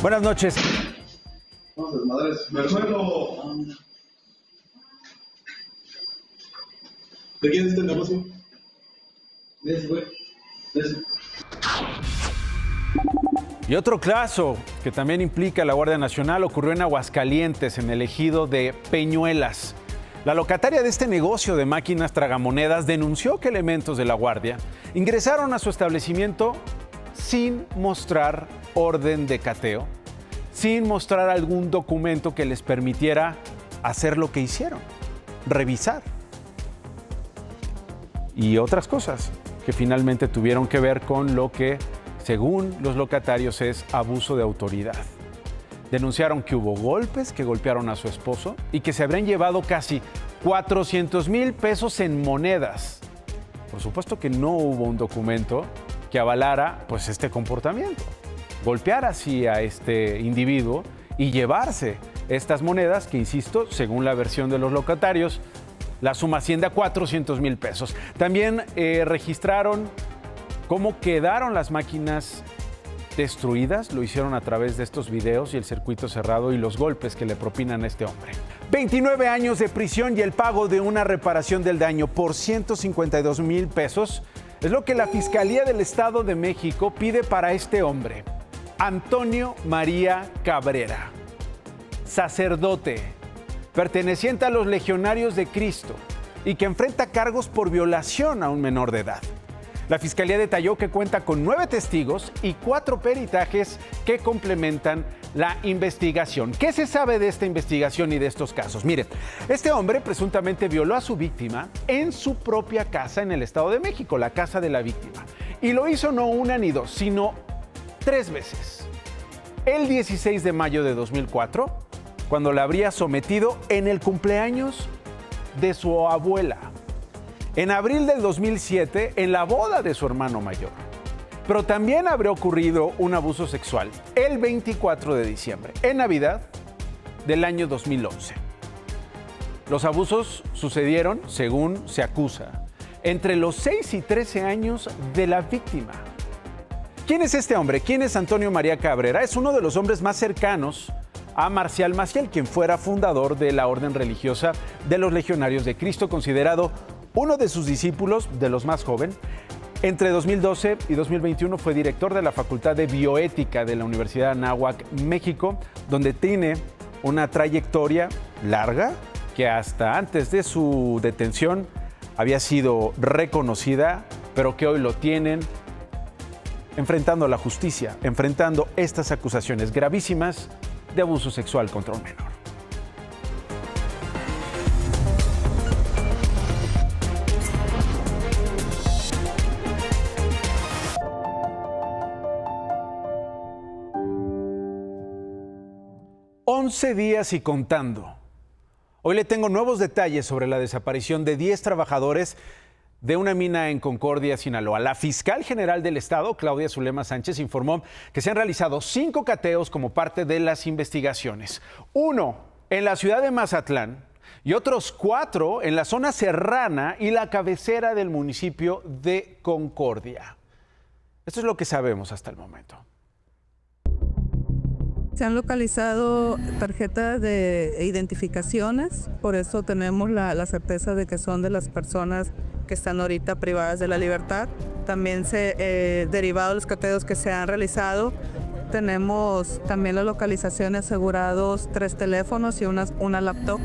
Buenas noches. Vamos a desmadres. Me resuelvo. ¿De quién es este negocio? De ese güey. De ese. Y otro caso que también implica a la Guardia Nacional ocurrió en Aguascalientes, en el ejido de Peñuelas. La locataria de este negocio de máquinas tragamonedas denunció que elementos de la Guardia ingresaron a su establecimiento sin mostrar orden de cateo, sin mostrar algún documento que les permitiera hacer lo que hicieron, revisar. Y otras cosas que finalmente tuvieron que ver con lo que, según los locatarios, es abuso de autoridad. Denunciaron que hubo golpes, que golpearon a su esposo y que se habrían llevado casi 400,000 pesos en monedas. Por supuesto que no hubo un documento que avalara pues este comportamiento. Golpear así a este individuo y llevarse estas monedas que, insisto, según la versión de los locatarios, la suma asciende a 400,000 pesos. También registraron cómo quedaron las máquinas destruidas. Lo hicieron a través de estos videos y el circuito cerrado y los golpes que le propinan a este hombre. 29 años de prisión y el pago de una reparación del daño por 152,000 pesos es lo que la Fiscalía del Estado de México pide para este hombre, Antonio María Cabrera, sacerdote, perteneciente a los Legionarios de Cristo y que enfrenta cargos por violación a un menor de edad. La Fiscalía detalló que cuenta con 9 testigos y 4 peritajes que complementan la investigación. ¿Qué se sabe de esta investigación y de estos casos? Miren, este hombre presuntamente violó a su víctima en su propia casa en el Estado de México, la casa de la víctima. Y lo hizo no una ni dos, sino 3 veces. El 16 de mayo de 2004, cuando la habría sometido en el cumpleaños de su abuela. En abril del 2007, en la boda de su hermano mayor. Pero también habría ocurrido un abuso sexual el 24 de diciembre, en Navidad del año 2011. Los abusos sucedieron, según se acusa, entre los 6 y 13 años de la víctima. ¿Quién es este hombre? ¿Quién es Antonio María Cabrera? Es uno de los hombres más cercanos a Marcial Maciel, quien fuera fundador de la orden religiosa de los Legionarios de Cristo, considerado uno de sus discípulos, de los más joven. Entre 2012 y 2021 fue director de la Facultad de Bioética de la Universidad de Anáhuac, México, donde tiene una trayectoria larga que hasta antes de su detención había sido reconocida, pero que hoy lo tienen enfrentando a la justicia, enfrentando estas acusaciones gravísimas de abuso sexual contra un menor. "11 días y contando". Hoy le tengo nuevos detalles sobre la desaparición de 10 trabajadores de una mina en Concordia, Sinaloa. La fiscal general del estado, Claudia Zulema Sánchez, informó que se han realizado 5 cateos como parte de las investigaciones. 1 en la ciudad de Mazatlán y otros 4 en la zona serrana y la cabecera del municipio de Concordia. Esto es lo que sabemos hasta el momento. Se han localizado tarjetas de identificaciones, por eso tenemos la certeza de que son de las personas que están ahorita privadas de la libertad. También derivado de los cateos que se han realizado, tenemos también la localización de asegurados 3 teléfonos y una laptop.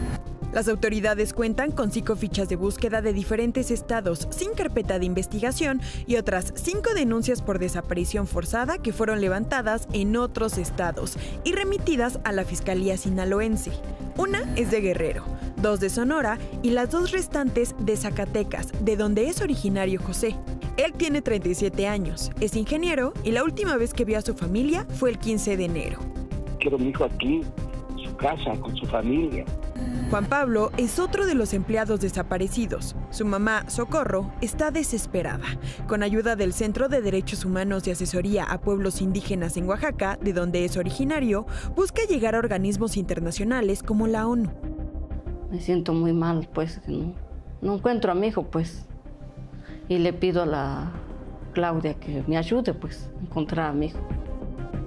Las autoridades cuentan con 5 fichas de búsqueda de diferentes estados, sin carpeta de investigación y otras 5 denuncias por desaparición forzada que fueron levantadas en otros estados y remitidas a la Fiscalía Sinaloense. Una es de Guerrero, 2 de Sonora y las 2 restantes de Zacatecas, de donde es originario José. Él tiene 37 años, es ingeniero y la última vez que vio a su familia fue el 15 de enero. Quiero a mi hijo aquí, en su casa, con su familia. Juan Pablo es otro de los empleados desaparecidos. Su mamá, Socorro, está desesperada. Con ayuda del Centro de Derechos Humanos de Asesoría a Pueblos Indígenas en Oaxaca, de donde es originario, busca llegar a organismos internacionales como la ONU. Me siento muy mal, pues, no encuentro a mi hijo, pues, y le pido a la Claudia que me ayude, pues, a encontrar a mi hijo.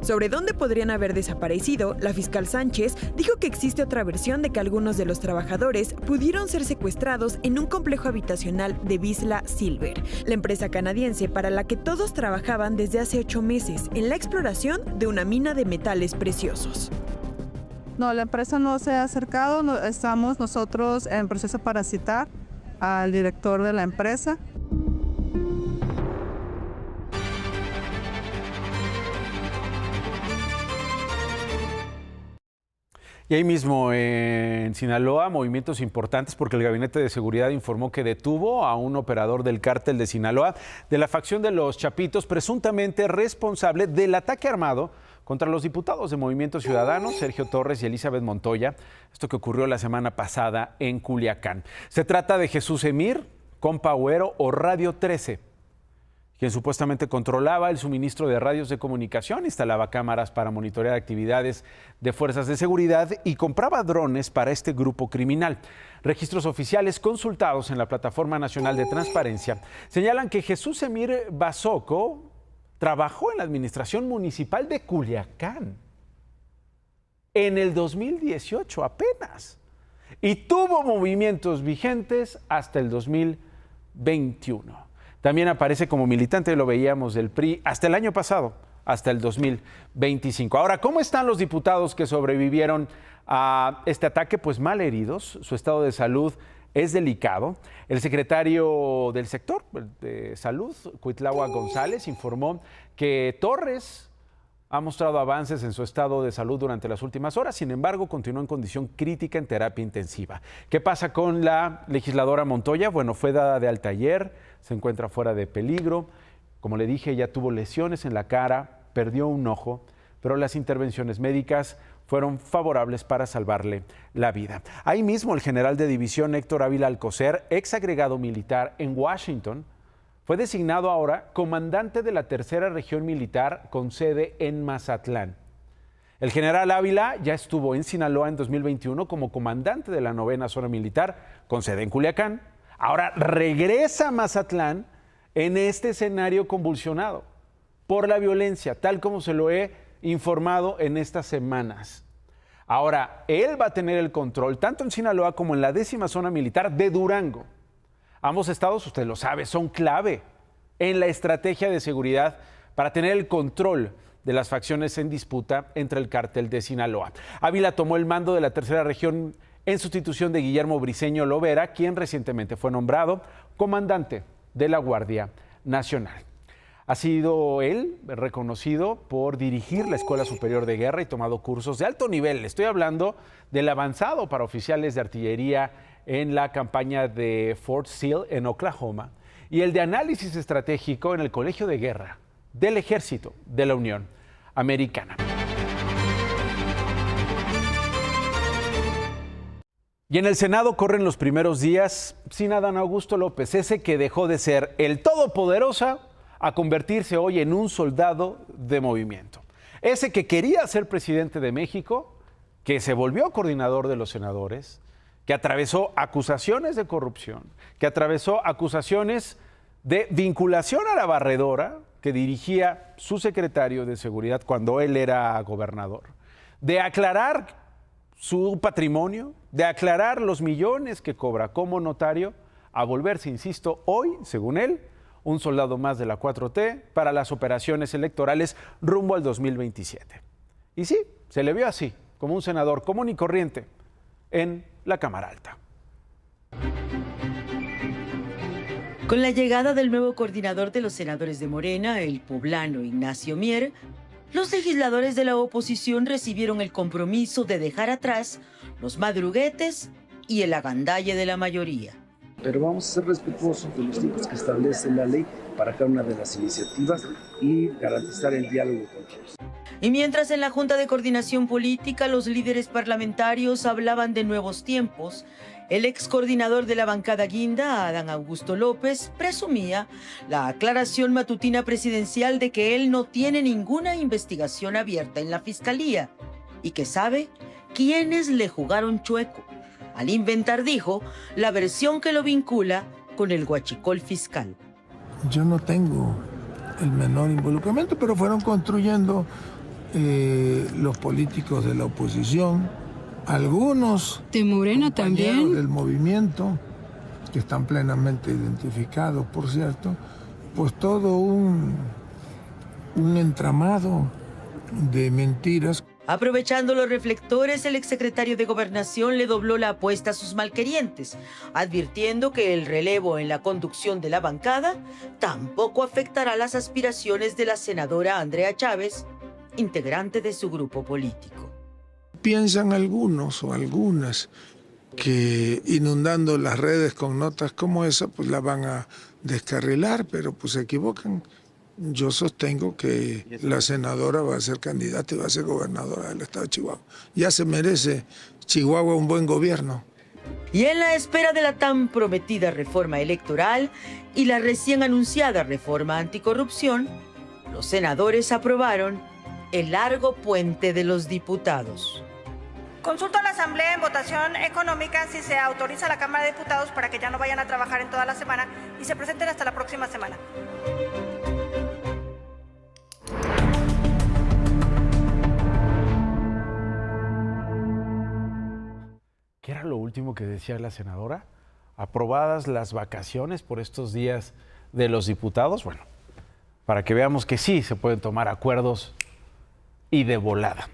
Sobre dónde podrían haber desaparecido, la fiscal Sánchez dijo que existe otra versión de que algunos de los trabajadores pudieron ser secuestrados en un complejo habitacional de Vizsla Silver, la empresa canadiense para la que todos trabajaban desde hace 8 meses en la exploración de una mina de metales preciosos. No, la empresa no se ha acercado, estamos nosotros en proceso para citar al director de la empresa. Y ahí mismo en Sinaloa, movimientos importantes porque el Gabinete de Seguridad informó que detuvo a un operador del cártel de Sinaloa, de la facción de los Chapitos, presuntamente responsable del ataque armado contra los diputados de Movimiento Ciudadano, Sergio Torres y Elizabeth Montoya, esto que ocurrió la semana pasada en Culiacán. Se trata de Jesús Emir, compa Güero o Radio 13, quien supuestamente controlaba el suministro de radios de comunicación, instalaba cámaras para monitorear actividades de fuerzas de seguridad y compraba drones para este grupo criminal. Registros oficiales consultados en la Plataforma Nacional de Transparencia señalan que Jesús Emir Basoco trabajó en la administración municipal de Culiacán en el 2018 apenas y tuvo movimientos vigentes hasta el 2021. También aparece como militante, lo veíamos, del PRI hasta el año pasado, hasta el 2025. Ahora, ¿cómo están los diputados que sobrevivieron a este ataque? Pues mal heridos, su estado de salud es delicado. El secretario del sector de salud, Cuitláhuac González, informó que Torres ha mostrado avances en su estado de salud durante las últimas horas, sin embargo, continúa en condición crítica en terapia intensiva. ¿Qué pasa con la legisladora Montoya? Bueno, fue dada de alta ayer, se encuentra fuera de peligro. Como le dije, ella tuvo lesiones en la cara, perdió un ojo, pero las intervenciones médicas fueron favorables para salvarle la vida. Ahí mismo el general de división Héctor Ávila Alcocer, ex agregado militar en Washington, fue designado ahora comandante de la tercera región militar con sede en Mazatlán. El general Ávila ya estuvo en Sinaloa en 2021 como comandante de la 9ª zona militar con sede en Culiacán. Ahora regresa a Mazatlán en este escenario convulsionado por la violencia, tal como se lo he informado en estas semanas. Ahora, él va a tener el control tanto en Sinaloa como en la 10ª zona militar de Durango. Ambos estados, usted lo sabe, son clave en la estrategia de seguridad para tener el control de las facciones en disputa entre el cártel de Sinaloa. Ávila tomó el mando de la tercera región en sustitución de Guillermo Briceño Lovera, quien recientemente fue nombrado comandante de la Guardia Nacional. Ha sido él reconocido por dirigir la Escuela Superior de Guerra y tomado cursos de alto nivel. Estoy hablando del avanzado para oficiales de artillería en la campaña de Fort Sill en Oklahoma y el de análisis estratégico en el Colegio de Guerra del Ejército de la Unión Americana. Y en el Senado corren los primeros días sin Adán Augusto López, ese que dejó de ser el todopoderoso a convertirse hoy en un soldado de movimiento. Ese que quería ser presidente de México, que se volvió coordinador de los senadores, que atravesó acusaciones de corrupción, que atravesó acusaciones de vinculación a la barredora que dirigía su secretario de Seguridad cuando él era gobernador, de aclarar su patrimonio, de aclarar los millones que cobra como notario, a volverse, insisto, hoy, según él, un soldado más de la 4T para las operaciones electorales rumbo al 2027. Y sí, se le vio así, como un senador común y corriente en la Cámara Alta. Con la llegada del nuevo coordinador de los senadores de Morena, el poblano Ignacio Mier, los legisladores de la oposición recibieron el compromiso de dejar atrás los madruguetes y el agandalle de la mayoría. Pero vamos a ser respetuosos de los tiempos que establece la ley para cada una de las iniciativas y garantizar el diálogo con todos. Y mientras en la Junta de Coordinación Política los líderes parlamentarios hablaban de nuevos tiempos, el ex coordinador de la bancada guinda, Adán Augusto López, presumía la aclaración matutina presidencial de que él no tiene ninguna investigación abierta en la Fiscalía y que sabe quiénes le jugaron chueco. Al inventar, dijo, la versión que lo vincula con el huachicol fiscal. Yo no tengo el menor involucramiento, pero fueron construyendo los políticos de la oposición, algunos de Morena también, del movimiento, que están plenamente identificados, por cierto, pues todo un entramado de mentiras. Aprovechando los reflectores, el exsecretario de Gobernación le dobló la apuesta a sus malquerientes, advirtiendo que el relevo en la conducción de la bancada tampoco afectará las aspiraciones de la senadora Andrea Chávez, integrante de su grupo político. Piensan algunos o algunas que inundando las redes con notas como esa, pues la van a descarrilar, pero pues se equivocan. Yo sostengo que la senadora va a ser candidata y va a ser gobernadora del estado de Chihuahua. Ya se merece Chihuahua un buen gobierno. Y en la espera de la tan prometida reforma electoral y la recién anunciada reforma anticorrupción, los senadores aprobaron el largo puente de los diputados. Consulto a la Asamblea en votación económica si se autoriza a la Cámara de Diputados para que ya no vayan a trabajar en toda la semana y se presenten hasta la próxima semana. ¿Qué era lo último que decía la senadora? ¿Aprobadas las vacaciones por estos días de los diputados? Bueno, para que veamos que sí se pueden tomar acuerdos y de volada.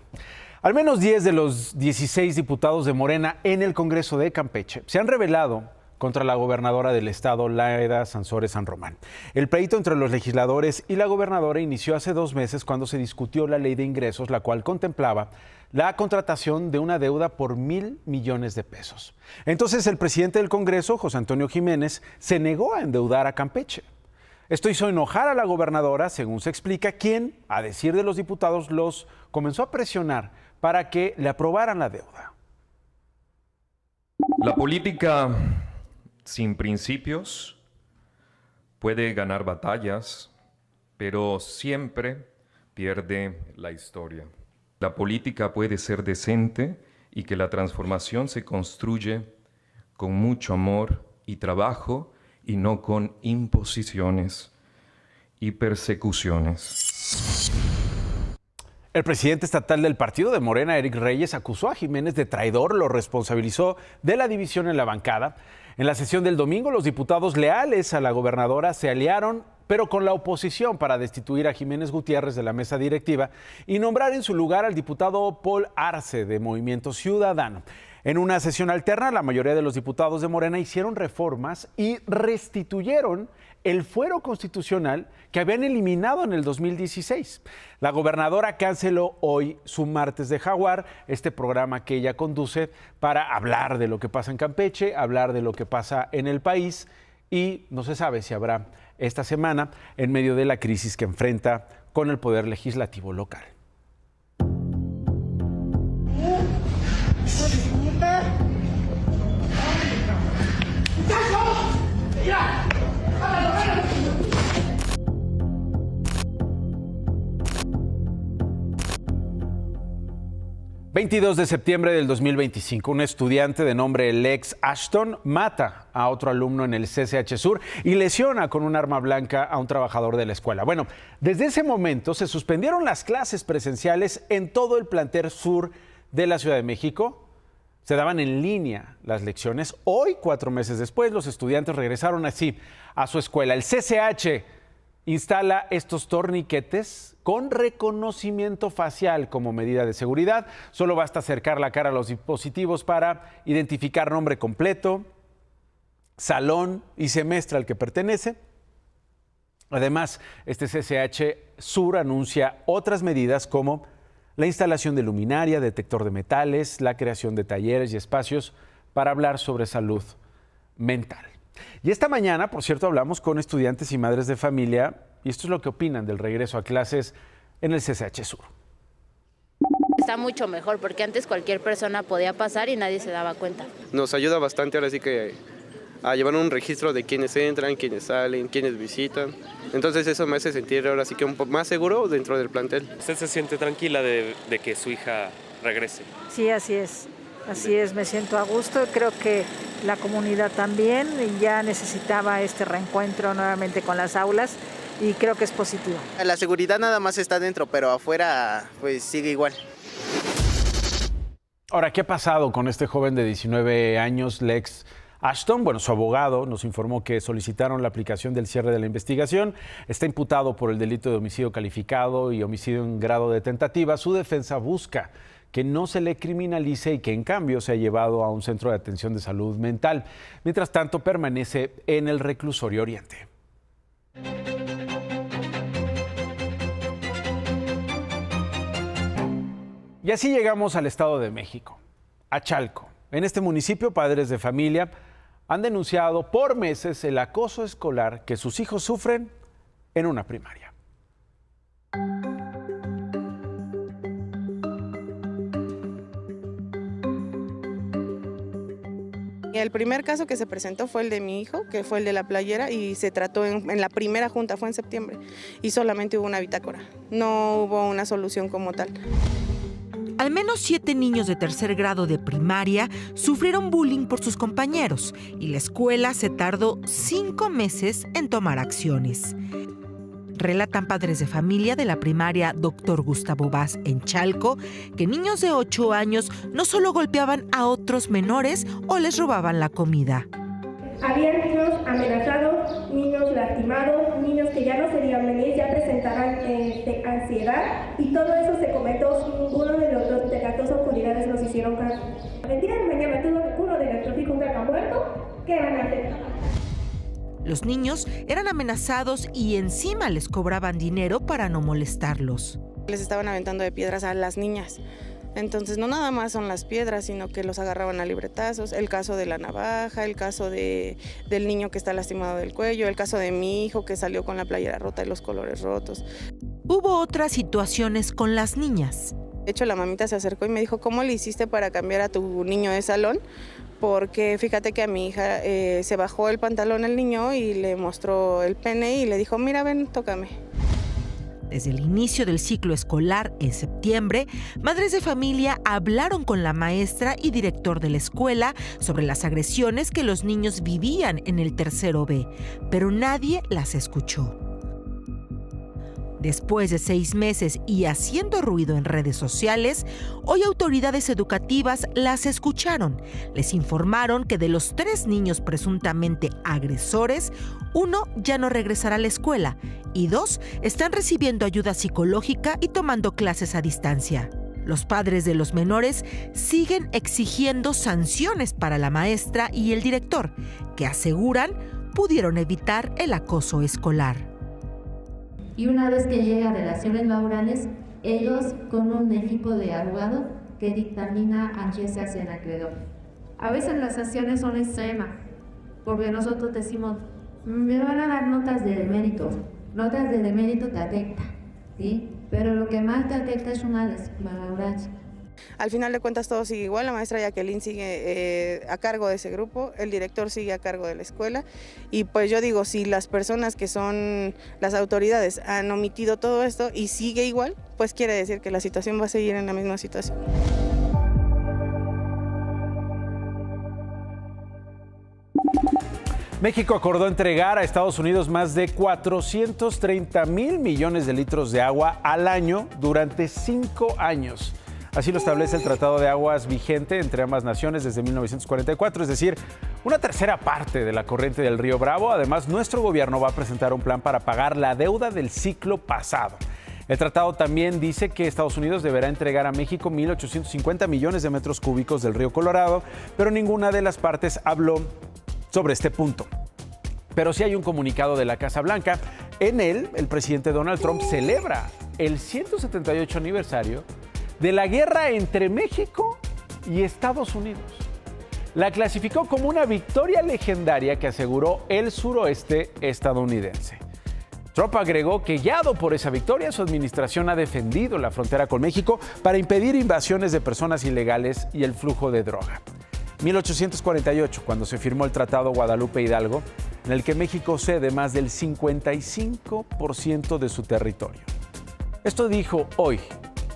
Al menos 10 de los 16 diputados de Morena en el Congreso de Campeche se han rebelado contra la gobernadora del estado, Laida Sansores San Román. El pleito entre los legisladores y la gobernadora inició hace 2 meses cuando se discutió la ley de ingresos, la cual contemplaba la contratación de una deuda por 1,000 millones de pesos. Entonces el presidente del Congreso, José Antonio Jiménez, se negó a endeudar a Campeche. Esto hizo enojar a la gobernadora, según se explica, quien, a decir de los diputados, los comenzó a presionar para que le aprobaran la deuda. La política sin principios puede ganar batallas, pero siempre pierde la historia. La política puede ser decente y que la transformación se construye con mucho amor y trabajo y no con imposiciones y persecuciones. El presidente estatal del partido de Morena, Eric Reyes, acusó a Jiménez de traidor, lo responsabilizó de la división en la bancada. En la sesión del domingo, los diputados leales a la gobernadora se aliaron, pero con la oposición, para destituir a Jiménez Gutiérrez de la mesa directiva y nombrar en su lugar al diputado Paul Arce de Movimiento Ciudadano. En una sesión alterna, la mayoría de los diputados de Morena hicieron reformas y restituyeron el fuero constitucional que habían eliminado en el 2016. La gobernadora canceló hoy su Martes de Jaguar, este programa que ella conduce para hablar de lo que pasa en Campeche, hablar de lo que pasa en el país, y no se sabe si habrá esta semana en medio de la crisis que enfrenta con el poder legislativo local. ...22 de septiembre del 2025... un estudiante de nombre Lex Ashton mata a otro alumno en el CCH Sur y lesiona con un arma blanca a un trabajador de la escuela. Bueno, desde ese momento se suspendieron las clases presenciales en todo el plantel sur de la Ciudad de México. Se daban en línea las lecciones. Hoy, 4 meses después, los estudiantes regresaron así a su escuela. El CCH instala estos torniquetes con reconocimiento facial como medida de seguridad. Solo basta acercar la cara a los dispositivos para identificar nombre completo, salón y semestre al que pertenece. Además, este CCH Sur anuncia otras medidas como la instalación de luminaria, detector de metales, la creación de talleres y espacios para hablar sobre salud mental. Y esta mañana, por cierto, hablamos con estudiantes y madres de familia y esto es lo que opinan del regreso a clases en el CCH Sur. Está mucho mejor porque antes cualquier persona podía pasar y nadie se daba cuenta. Nos ayuda bastante ahora sí que a llevar un registro de quiénes entran, quiénes salen, quiénes visitan. Entonces eso me hace sentir ahora sí que un poco más seguro dentro del plantel. ¿Usted se siente tranquila de que su hija regrese? Sí, así es. Así es, me siento a gusto. Creo que la comunidad también ya necesitaba este reencuentro nuevamente con las aulas y creo que es positivo. La seguridad nada más está dentro, pero afuera pues sigue igual. Ahora, ¿qué ha pasado con este joven de 19 años, Lex Ashton? Bueno, su abogado nos informó que solicitaron la aplicación del cierre de la investigación. Está imputado por el delito de homicidio calificado y homicidio en grado de tentativa. Su defensa busca que no se le criminalice y que en cambio sea llevado a un centro de atención de salud mental. Mientras tanto, permanece en el reclusorio Oriente. Y así llegamos al Estado de México, a Chalco. En este municipio, padres de familia han denunciado por meses el acoso escolar que sus hijos sufren en una primaria. El primer caso que se presentó fue el de mi hijo, que fue el de la playera, y se trató en la primera junta, fue en septiembre, y solamente hubo una bitácora, no hubo una solución como tal. Al menos 7 niños de tercer grado de primaria sufrieron bullying por sus compañeros y la escuela se tardó 5 meses en tomar acciones. Relatan padres de familia de la primaria Dr. Gustavo Vaz en Chalco que niños de 8 años no solo golpeaban a otros menores o les robaban la comida. Había niños amenazados, niños lastimados, niños que ya no serían venir, ya presentaban ansiedad, y todo eso se comentó sin ninguno de las dos autoridades nos hicieron caso. El día de mañana uno de nuestros hijos acá muerto, ¿qué van a hacer? Los niños eran amenazados y encima les cobraban dinero para no molestarlos. Les estaban aventando de piedras a las niñas. Entonces no nada más son las piedras, sino que los agarraban a libretazos. El caso de la navaja, el caso del niño que está lastimado del cuello, el caso de mi hijo que salió con la playera rota y los colores rotos. Hubo otras situaciones con las niñas. De hecho, la mamita se acercó y me dijo, ¿cómo le hiciste para cambiar a tu niño de salón? Porque fíjate que a mi hija se bajó el pantalón el niño y le mostró el pene y le dijo, mira, ven, tócame. Desde el inicio del ciclo escolar, en septiembre, madres de familia hablaron con la maestra y director de la escuela sobre las agresiones que los niños vivían en el tercero B, pero nadie las escuchó. Después de 6 meses y haciendo ruido en redes sociales, hoy autoridades educativas las escucharon. Les informaron que de los 3 niños presuntamente agresores, 1 ya no regresará a la escuela y 2 están recibiendo ayuda psicológica y tomando clases a distancia. Los padres de los menores siguen exigiendo sanciones para la maestra y el director, que aseguran pudieron evitar el acoso escolar. Y una vez que llega a relaciones laborales, ellos con un equipo de abogados que dictamina a quién se hace el acreedor. A veces las sanciones son extremas, porque nosotros decimos, me van a dar notas de demérito. Notas de demérito te afecta, ¿sí? Pero lo que más te afecta es una desvaloración. Al final de cuentas todo sigue igual, la maestra Jacqueline sigue a cargo de ese grupo, el director sigue a cargo de la escuela y pues yo digo, si las personas que son las autoridades han omitido todo esto y sigue igual, pues quiere decir que la situación va a seguir en la misma situación. México acordó entregar a Estados Unidos más de 430,000 millones de litros de agua al año durante 5 años. Así lo establece el Tratado de Aguas vigente entre ambas naciones desde 1944, es decir, una tercera parte de la corriente del río Bravo. Además, nuestro gobierno va a presentar un plan para pagar la deuda del ciclo pasado. El tratado también dice que Estados Unidos deberá entregar a México 1,850 millones de metros cúbicos del río Colorado, pero ninguna de las partes habló sobre este punto. Pero sí hay un comunicado de la Casa Blanca. En él, el presidente Donald Trump celebra el 178 aniversario de la guerra entre México y Estados Unidos. La clasificó como una victoria legendaria que aseguró el suroeste estadounidense. Trump agregó que, guiado por esa victoria, su administración ha defendido la frontera con México para impedir invasiones de personas ilegales y el flujo de droga. 1848, cuando se firmó el Tratado Guadalupe Hidalgo, en el que México cede más del 55% de su territorio. Esto dijo hoy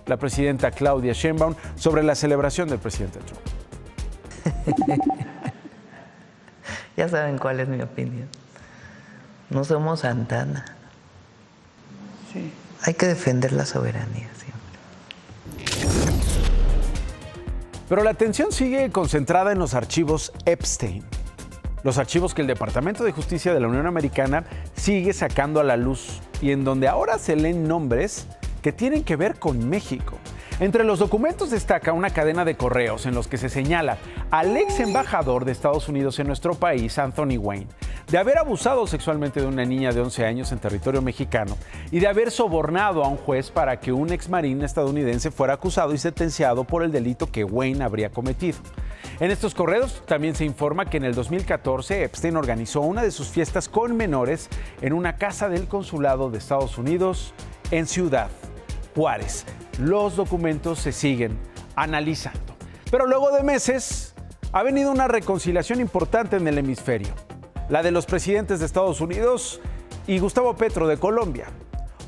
la presidenta Claudia Sheinbaum sobre la celebración del presidente Trump. Ya saben cuál es mi opinión. No somos Santana. hay que defender la soberanía. Pero la atención sigue concentrada en los archivos Epstein. Los archivos que el Departamento de Justicia de la Unión Americana sigue sacando a la luz y en donde ahora se leen nombres que tienen que ver con México. Entre los documentos destaca una cadena de correos en los que se señala al ex embajador de Estados Unidos en nuestro país, Anthony Wayne, de haber abusado sexualmente de una niña de 11 años en territorio mexicano y de haber sobornado a un juez para que un ex marín estadounidense fuera acusado y sentenciado por el delito que Wayne habría cometido. En estos correos también se informa que en el 2014 Epstein organizó una de sus fiestas con menores en una casa del consulado de Estados Unidos en Ciudad Juárez. Los documentos se siguen analizando. Pero luego de meses ha venido una reconciliación importante en el hemisferio. La de los presidentes de Estados Unidos y Gustavo Petro de Colombia.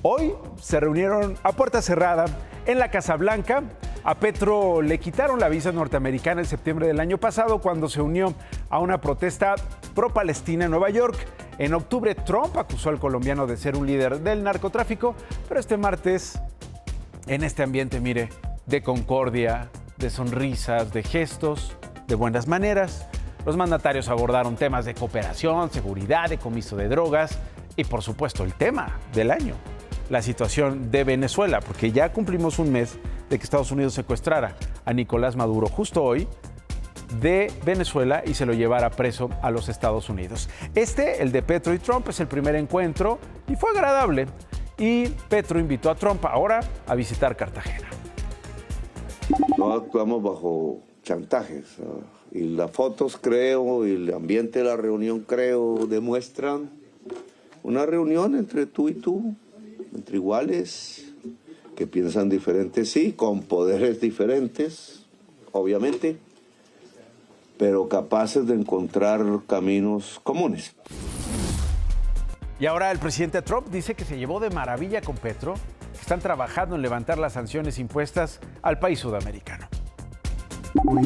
Hoy se reunieron a puerta cerrada en la Casa Blanca. A Petro le quitaron la visa norteamericana en septiembre del año pasado cuando se unió a una protesta pro-palestina en Nueva York. En octubre, Trump acusó al colombiano de ser un líder del narcotráfico, pero este martes, en este ambiente, mire, de concordia, de sonrisas, de gestos, de buenas maneras, los mandatarios abordaron temas de cooperación, seguridad, decomiso de drogas y, por supuesto, el tema del año, la situación de Venezuela, porque ya cumplimos un mes de que Estados Unidos secuestrara a Nicolás Maduro justo hoy de Venezuela y se lo llevara preso a los Estados Unidos. El de Petro y Trump, es el primer encuentro y fue agradable. Y Petro invitó a Trump ahora a visitar Cartagena. No actuamos bajo chantajes. Y las fotos, creo, y el ambiente de la reunión, creo, demuestran una reunión entre tú y tú, entre iguales, que piensan diferentes, sí, con poderes diferentes, obviamente, pero capaces de encontrar caminos comunes. Y ahora el presidente Trump dice que se llevó de maravilla con Petro, que están trabajando en levantar las sanciones impuestas al país sudamericano. We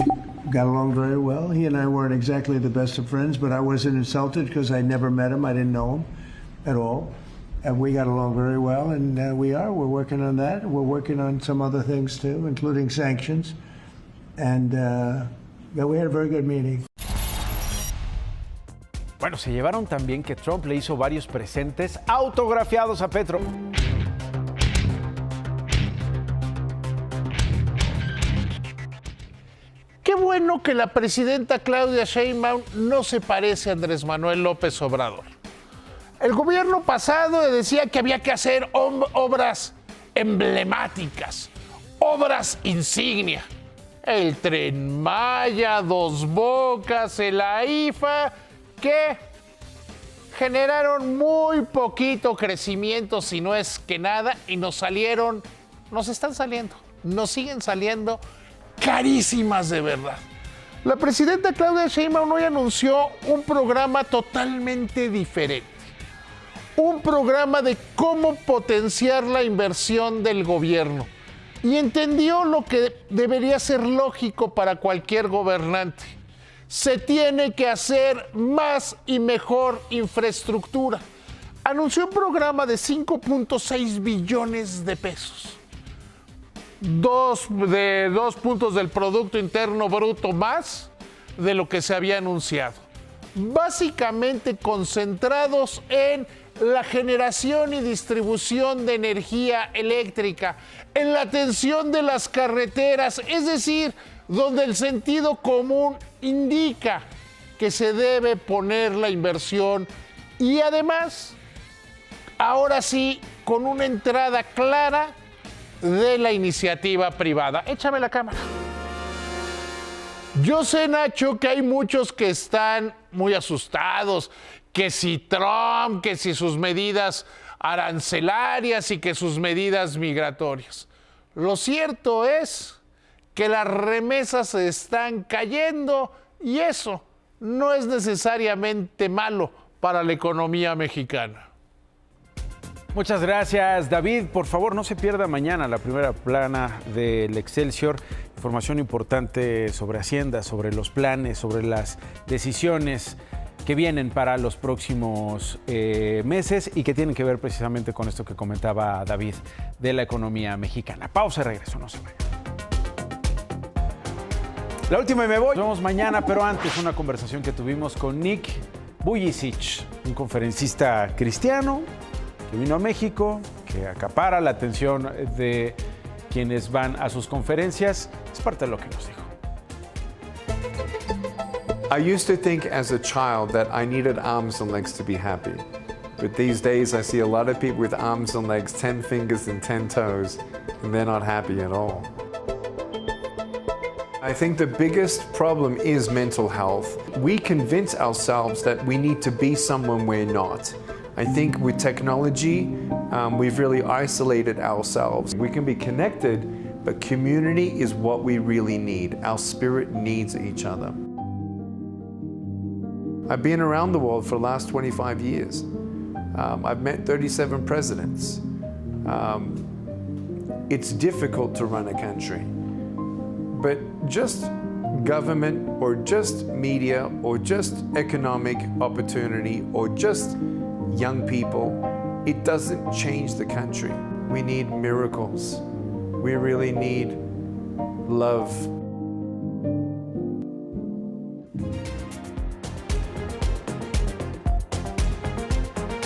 got along very well. He and I weren't exactly the best of friends, but I wasn't insulted because I never met him. I didn't know him at all. And we got along very well, and we're working on that. We're working on some other things too, including sanctions. And we had a very good meeting. Bueno, se llevaron también que Trump le hizo varios presentes autografiados a Petro. Qué bueno que la presidenta Claudia Sheinbaum no se parece a Andrés Manuel López Obrador. El gobierno pasado decía que había que hacer obras emblemáticas, obras insignia. El Tren Maya, Dos Bocas, el AIFA, que generaron muy poquito crecimiento, si no es que nada, y nos siguen saliendo carísimas de verdad. La presidenta Claudia Sheinbaum hoy anunció un programa totalmente diferente. Un programa de cómo potenciar la inversión del gobierno. Y entendió lo que debería ser lógico para cualquier gobernante. Se tiene que hacer más y mejor infraestructura. Anunció un programa de 5.6 billones de pesos. 2 puntos del Producto Interno Bruto más de lo que se había anunciado. Básicamente concentrados en la generación y distribución de energía eléctrica, en la atención de las carreteras, es decir, donde el sentido común indica que se debe poner la inversión y además, ahora sí, con una entrada clara de la iniciativa privada. Échame la cámara. Yo sé, Nacho, que hay muchos que están muy asustados, que si Trump, que si sus medidas arancelarias y que sus medidas migratorias. Lo cierto es que las remesas se están cayendo y eso no es necesariamente malo para la economía mexicana. Muchas gracias, David. Por favor, no se pierda mañana la primera plana del Excelsior. Información importante sobre Hacienda, sobre los planes, sobre las decisiones que vienen para los próximos meses y que tienen que ver precisamente con esto que comentaba David de la economía mexicana. Pausa y regreso, no se vayan. La última y me voy. Nos vemos mañana, pero antes una conversación que tuvimos con Nick Vujicic, un conferencista cristiano que vino a México, que acapara la atención de quienes van a sus conferencias. Es parte de lo que nos dijo. I used to think as a child that I needed arms and legs to be happy. But these days I see a lot of people with arms and legs, 10 fingers and 10 toes, and they're not happy at all. I think the biggest problem is mental health. We convince ourselves that we need to be someone we're not. I think with technology, we've really isolated ourselves. We can be connected, but community is what we really need. Our spirit needs each other. I've been around the world for the last 25 years. I've met 37 presidents. It's difficult to run a country. But just government or just media or just economic opportunity or just young people, it doesn't change the country. We need miracles. We really need love.